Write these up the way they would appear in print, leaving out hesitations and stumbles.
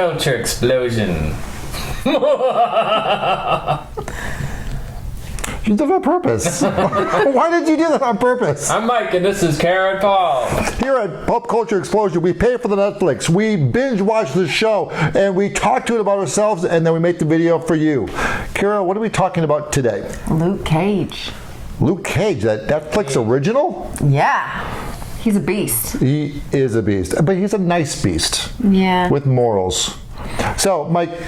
culture explosion. You did it on purpose. Why did you do that on purpose? I'm Mike, and this is Kara and Paul. Here at Pop Culture Explosion, we pay for the Netflix, we binge watch the show, and we talk to it about ourselves, and then we make the video for you. Kara, what are we talking about today? Luke Cage. Luke Cage, that Netflix original? Yeah. He's a beast. He is a beast, but he's a nice beast. Yeah. With morals. So, Mike,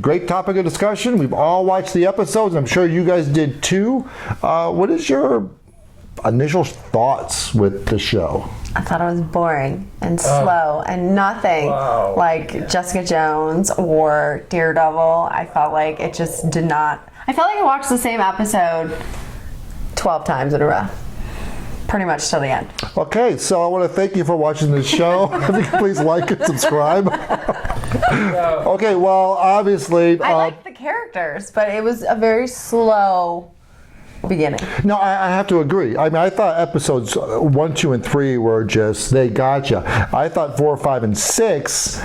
great topic of discussion. We've all watched the episodes. I'm sure you guys did too. What is your initial thoughts with the show? I thought it was boring and slow and nothing like Jessica Jones or Daredevil. I felt like it just did not. I felt like I watched the same episode 12 times in a row. Pretty much till the end. Okay, so I want to thank you for watching this show. Please like and subscribe. Okay, well, obviously... I liked the characters, but it was a very slow beginning. No, I have to agree. I mean, I thought episodes 1, 2, and 3 were just, they gotcha. I thought 4, 5, and 6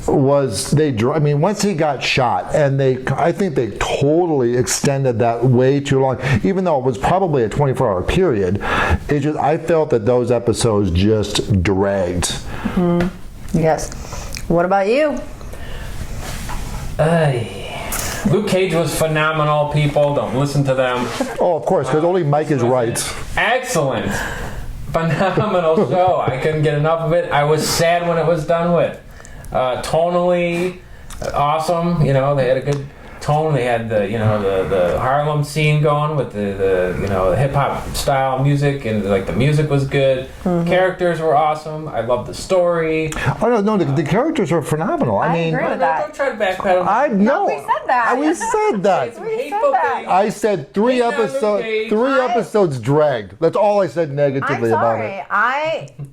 was, once he got shot, and I think they totally extended that way too long, even though it was probably a 24-hour period. I felt that those episodes just dragged. Mm-hmm. Yes. What about you? Luke Cage was phenomenal, people. Don't listen to them. Oh, of course, because only Mike is right. Excellent. Phenomenal show. I couldn't get enough of it. I was sad when it was done with. Tonally awesome. You know, they had a good tone. They had the Harlem scene going with the hip hop style music, and like the music was good. Mm-hmm. Characters were awesome. I loved the story. Oh no, the characters are phenomenal. I agree with that. Don't try to backpedal. No, we said that. We said that. We said that. I said three episodes dragged. That's all I said negatively about it.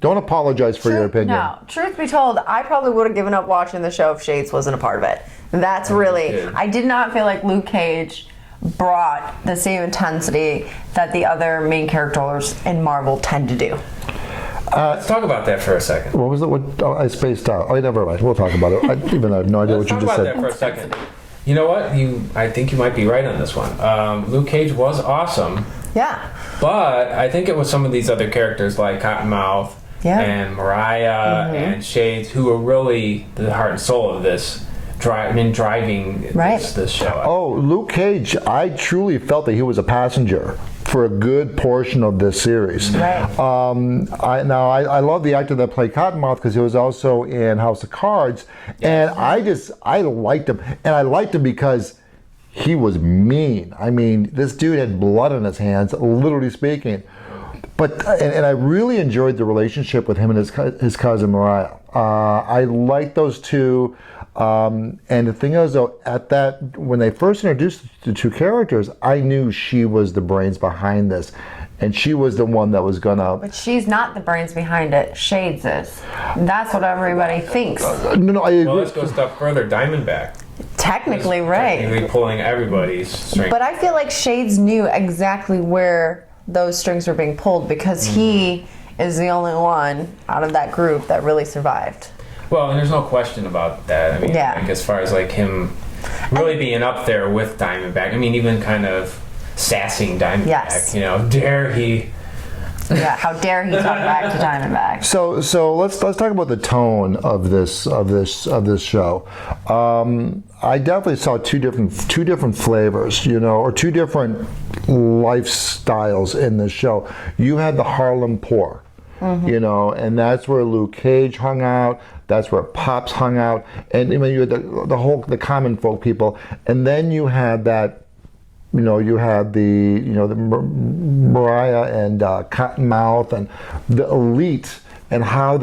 Don't apologize for your opinion. No, truth be told, I probably would have given up watching the show if Shades wasn't a part of it. That's really, I did not feel like Luke Cage brought the same intensity that the other main characters in Marvel tend to do. Let's talk about that for a second. What was it? I spaced out. Oh, never mind. We'll talk about it. I even have no idea what you just said. Let's talk about that for a second. You know what? I think you might be right on this one. Luke Cage was awesome. Yeah. But I think it was some of these other characters like Cottonmouth and Mariah and Shades who were really the heart and soul of this. Driving this show. Oh, Luke Cage, I truly felt that he was a passenger for a good portion of this series. Right. I love the actor that played Cottonmouth because he was also in House of Cards, and I liked him, and I liked him because he was mean. I mean, this dude had blood on his hands, literally speaking. But and I really enjoyed the relationship with him and his cousin Mariah. I liked those two. And the thing is, though, when they first introduced the two characters, I knew she was the brains behind this, and she was the one that was gonna. But she's not the brains behind it. Shades is. That's what everybody thinks. No, I agree. Well, let's go a step further. Diamondback. Technically, right. Technically pulling everybody's strings. But I feel like Shades knew exactly where those strings were being pulled because he is the only one out of that group that really survived. Well, and there's no question about that. I mean, like as far as like him really being up there with Diamondback. I mean, even kind of sassing Diamondback. Yes. You know, dare he? Yeah, how dare he talk back to Diamondback? So let's talk about the tone of this show. I definitely saw two different flavors, or two different lifestyles in this show. You had the Harlem Poor. And that's where Luke Cage hung out. That's where Pops hung out, and you had the common folk people, and then you had that, you had the Mariah and Cottonmouth and the elite, and how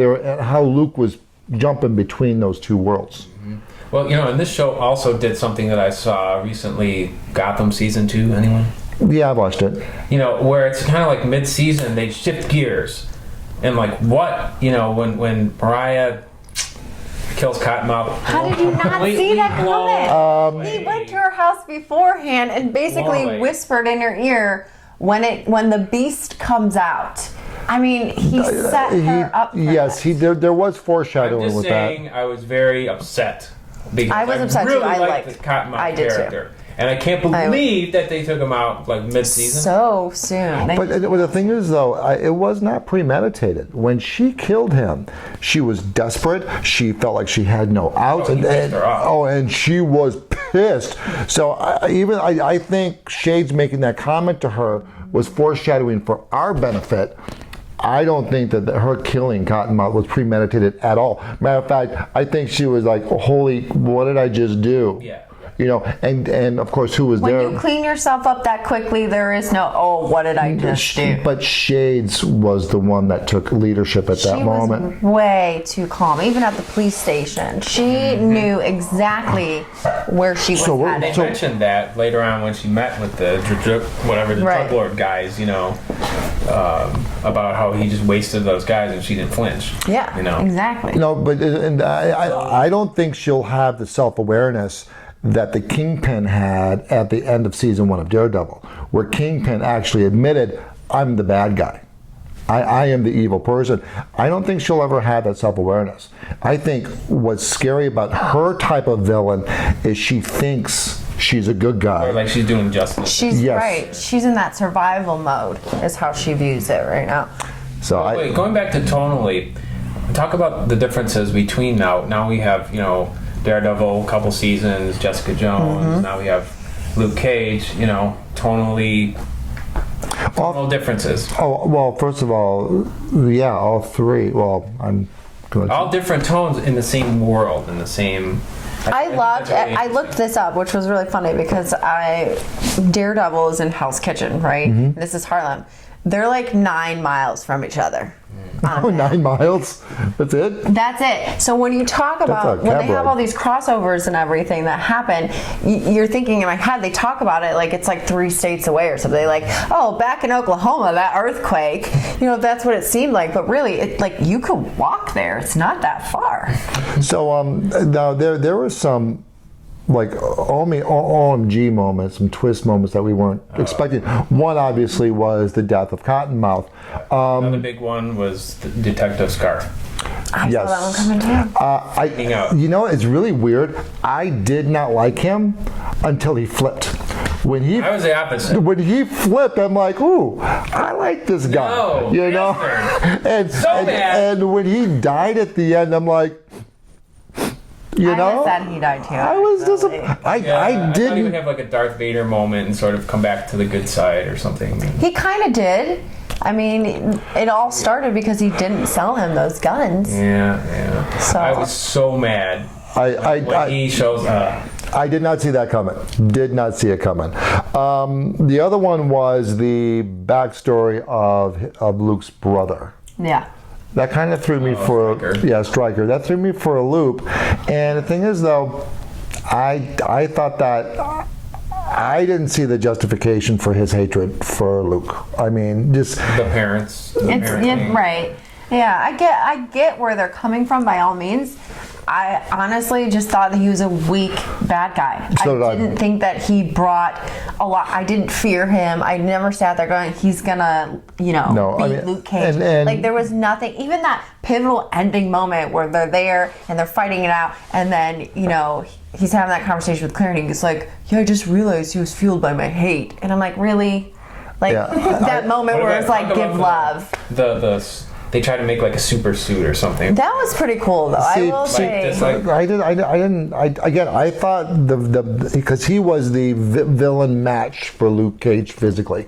Luke was jumping between those two worlds. Mm-hmm. Well, and this show also did something that I saw recently. Gotham season 2. Anyone? Yeah, I've watched it. Where it's kind of like mid-season, they shift gears. And like what, when Mariah kills Cottonmouth. How did you not see that coming? He went to her house beforehand and basically whispered in her ear when the beast comes out. I mean, he set her up for yes, this. there was I'm foreshadowing just with saying, that. I was very upset. Because I was upset, too. really I liked liked- the Cottonmouth I did, too. character. And I can't believe that they took him out like mid-season. So soon. But the thing is, though, it was not premeditated. When she killed him, she was desperate. She felt like she had no out, he pissed her off. and she was pissed. So I think Shades making that comment to her was foreshadowing for our benefit. I don't think that her killing Cottonmouth was premeditated at all. Matter of fact, I think she was like, "Holy, what did I just do?" Yeah. You know, and of course, who was when there? you clean yourself up that quickly, there is no, oh, what did I just do? But Shades was the one that took leadership at that She moment. was way too calm. Even at the police station, she knew exactly where she was So we're- headed. They mentioned that later on when she met with the whatever the Right. drug lord guys, you know, about how he just wasted those guys and she didn't flinch. Yeah, you know. exactly. No, but and I don't think she'll have the self-awareness that the Kingpin had at the end of season 1 of Daredevil, where Kingpin actually admitted, "I'm the bad guy. I am the evil person." I don't think she'll ever have that self-awareness. I think what's scary about her type of villain is she thinks she's a good guy. Or like she's doing justice. She's Yes. right. She's in that survival mode, is how she views it right now. So Wait, going back to tonally, talk about the differences between now. Now we have, you know, Daredevil, couple seasons, Jessica Jones. Now we have Luke Cage. You know, tonally, tonal differences. Oh, well, first of all, yeah, all three. Well, I'm going to... All different tones in the same world, in the same. I think loved that's really I looked this up, which was really funny because Daredevil is in Hell's Kitchen, right? This is Harlem. They're like 9 miles from each other. Oh, 9 miles? That's it? That's it. So when you talk about a when they cab have ride. all these crossovers and everything that happen, you're thinking in my head they talk about it like it's like 3 states away or something. Like, oh, back in Oklahoma, that earthquake. You know, that's what it seemed like. But really, it like you could walk there. It's not that far. So now there were some like OMG moments, some twist moments that we weren't expecting. One obviously was the death of Cottonmouth. Another big one was the Detective Scarf. I Yes. saw that one coming too. Hanging out. You know, it's really weird. I did not like him until he flipped. When he I was the opposite. when he flipped, I'm like, ooh, I like this guy. No, you know, bastard. and, So mad. and when he died at the end, I'm like, you I know, was sad he died too. I was actually. disappointed. Yeah, I I thought he would didn't. have like a Darth Vader moment and sort of come back to the good side or something. He kind of did. I mean, it all started because he didn't sell him those guns. Yeah. So- I was so mad when I he shows up. I did not see that coming. Did not see it coming. The other one was the backstory of Luke's brother. Yeah. That kind of threw me for Stryker. Stryker. That threw me for a loop. And the thing is, though, I thought that I didn't see the justification for his hatred for Luke. I mean, just The parents. The It's parent yeah, thing. right. Yeah, I get where they're coming from by all means. I honestly just thought that he was a weak bad guy. So did I. I didn't think that he brought a lot. I didn't fear him. I never sat there going, he's gonna, No, beat I mean, Luke Cage. and- like there was nothing. Even that pivotal ending moment where they're there and they're fighting it out, and then he's having that conversation with Claire, and he's like, "Yeah, I just realized he was fueled by my hate," and I'm like, really, like Yeah. that moment What where about- it's like, talk give about love. They try to make like a super suit or something. That was pretty cool, though. I will say. this, like- I thought because he was the villain match for Luke Cage physically,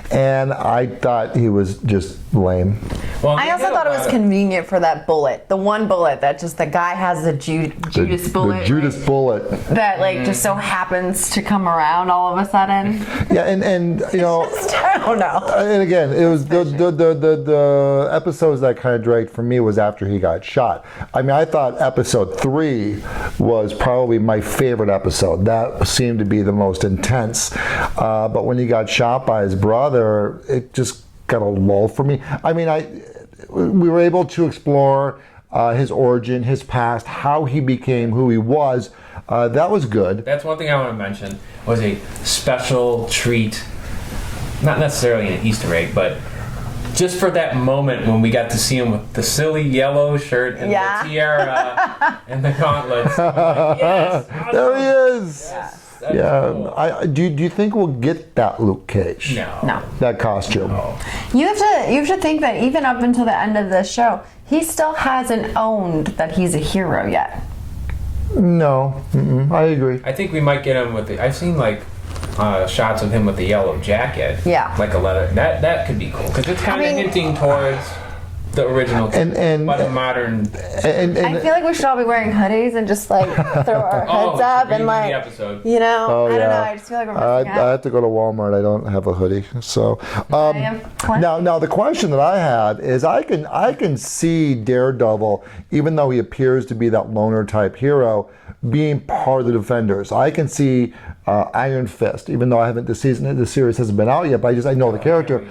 and I thought he was just lame. Well, I they also did a thought it lot was of- convenient for that bullet. The one bullet that just the guy has the Judas bullet. The Judas right? bullet. That just so happens to come around all of a sudden. Yeah, and I don't know. and again, it was the episodes that kind of dragged for me was after he got shot. I mean, I thought episode 3 was probably my favorite episode. That seemed to be the most intense. But when he got shot by his brother, it just got a lull for me. I mean, we were able to explore his origin, his past, how he became who he was. That was good. That's one thing I want to mention was a special treat, not necessarily an Easter egg, but just for that moment when we got to see him with the silly yellow shirt and Yeah. the tiara and the gauntlets. Yes, There he is. Yes, that's Yeah. cool. Do you think we'll get that Luke Cage? No. That costume. You have to think that even up until the end of this show, he still hasn't owned that he's a hero yet. No. I agree. I think we might get him with the. I've seen like shots of him with the yellow jacket. Yeah. Like a leather. That could be cool because it's kind of mean- hinting towards the original, And- but a modern. And I feel like we should all be wearing hoodies and just like throw our heads up and redo like, the episode. you know, Oh, I don't know. yeah. I just feel like we're I missing out. have to go to Walmart. I don't have a hoodie, so. have plenty. Now the question that I have is, I can see Daredevil, even though he appears to be that loner type hero, being part of the Defenders. I can see Iron Fist, even though the series hasn't been out yet, but I know the character.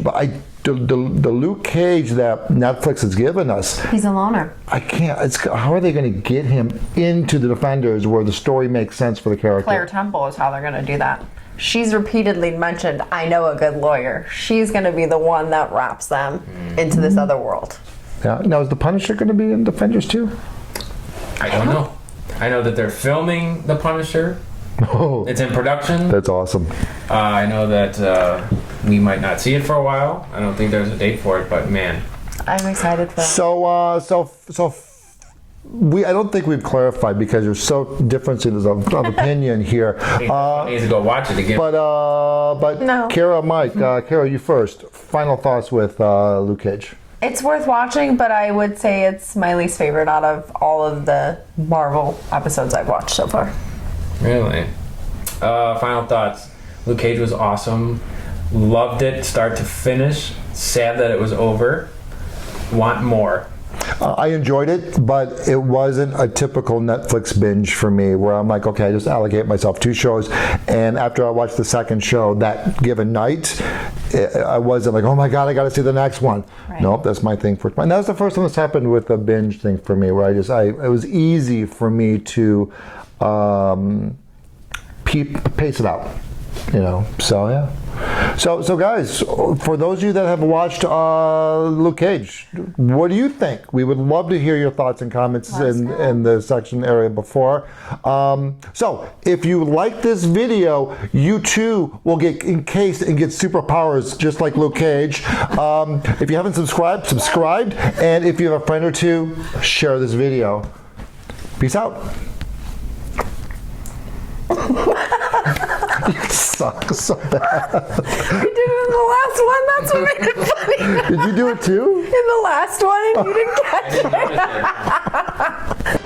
But the Luke Cage that Netflix has given us, He's a loner. I can't. How are they going to get him into the Defenders where the story makes sense for the character? Claire Temple is how they're going to do that. She's repeatedly mentioned, I know a good lawyer. She's going to be the one that wraps them into this other world. Yeah. Now, is the Punisher going to be in Defenders too? I don't know. I know that they're filming The Punisher. Oh, It's in production. that's awesome. I know that we might not see it for a while. I don't think there's a date for it, but man, I'm excited for it. So I don't think we've clarified because there's so differences of opinion here. I think I need to go watch it again. But No. Kara, Mike, Kara, you first. Final thoughts with Luke Cage. It's worth watching, but I would say it's my least favorite out of all of the Marvel episodes I've watched so far. Really? Final thoughts. Luke Cage was awesome. Loved it, start to finish. Sad that it was over. Want more. I enjoyed it, but it wasn't a typical Netflix binge for me where I'm like, okay, I just allocate myself 2 shows. And after I watched the second show that given night, I wasn't like, oh my God, I got to see the next one. Right. Nope, that's my thing for. And that was the first time this happened with the binge thing for me, where it was easy for me to pace it out. So yeah. So guys, for those of you that have watched Luke Cage, what do you think? We would love to hear your thoughts and comments in the section area before. So if you like this video, you too will get encased and get superpowers just like Luke Cage. If you haven't subscribe, and if you have a friend or two, share this video. Peace out. You suck so bad. You did it in the last one. That's what made it funny. Did you do it too? In the last one, and you didn't catch I didn't notice it. it.